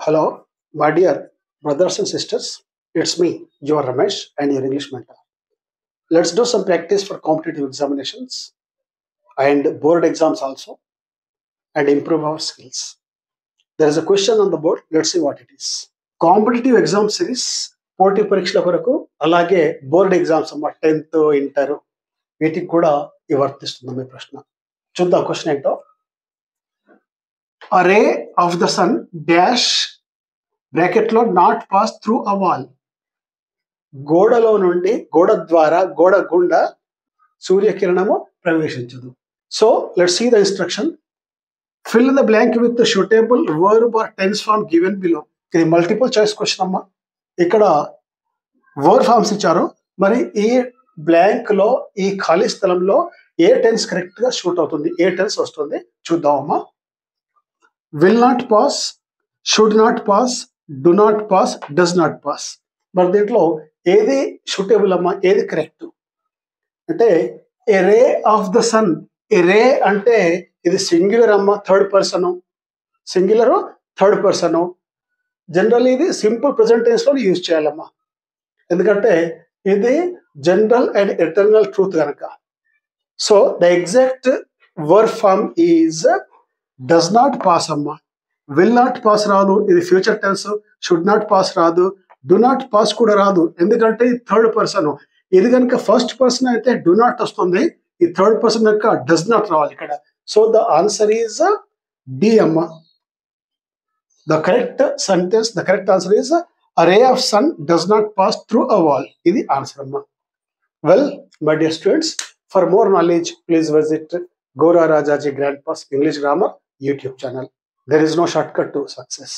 Hello, my dear brothers and sisters. It's me, your Ramesh, and your English mentor. Let's do some practice for competitive examinations and board exams also and improve our skills. There is a question on the board. Let's see what it is. Competitive exam series పోటీ పరీక్షల కొరకు అలాగే board exams అమ్మ 10th inter వీటికి కూడా ఇది వర్తిస్తుంది మీ ప్రశ్న. చూద్దాం క్వశ్చన్ ఏంటో. A ray of the sun dash bracket లో not pass through a wall. గోడలో నుండి గోడ ద్వారా గోడ గుండా సూర్యకిరణము ప్రవేశించదు. So let's see the instruction. Fill the blank with suitable verb or tense form given below. ఇది మల్టిపుల్ చాయిస్ క్వశ్చన్ అమ్మా. ఇక్కడ వర్బ్ ఫార్మ్స్ ఇచ్చారు. మరి ఈ బ్లాంక్ లో ఈ ఖాళీ స్థలంలో ఏ టెన్స్ కరెక్ట్ గా షూట్ అవుతుంది, ఏ టెన్స్ వస్తుంది చూద్దామమ్మా. Will not pass, should not pass, do not pass, does not pass. మరి దీంట్లో ఏది షూటబుల్ అమ్మా, ఏది కరెక్ట్ అంటే a ray of the sun. A ray అంటే ఇది సింగులర్ అమ్మ, third person. Singular third person. Generally ఇది సింపుల్ ప్రెజెంట్ టెన్స్ లో యూజ్ చేయాలమ్మా, ఎందుకంటే ఇది జనరల్ అండ్ ఎటర్నల్ ట్రూత్ కనుక. So the exact verb form is does not pass అమ్మా. విల్ నాట్ పాస్ రాదు, ఇది future tense. Should not pass రాదు, డు నాట్ పాస్ కూడా రాదు, ఎందుకంటే ఇది థర్డ్ పర్సన్. ఇది కనుక ఫస్ట్ పర్సన్ అయితే డు నాట్ వస్తుంది, ఈ థర్డ్ పర్సన్ కనుక డస్ నాట్ రావాలి ఇక్కడ. So the answer is D అమ్మా. The correct sentence, the correct answer is a ray of sun does not pass through a wall. ఇది ఆన్సర్ అమ్మా. Well, my dear students, for more knowledge, please visit Gora Rajaji Grandpa's English Grammar YouTube channel. There is no shortcut to success.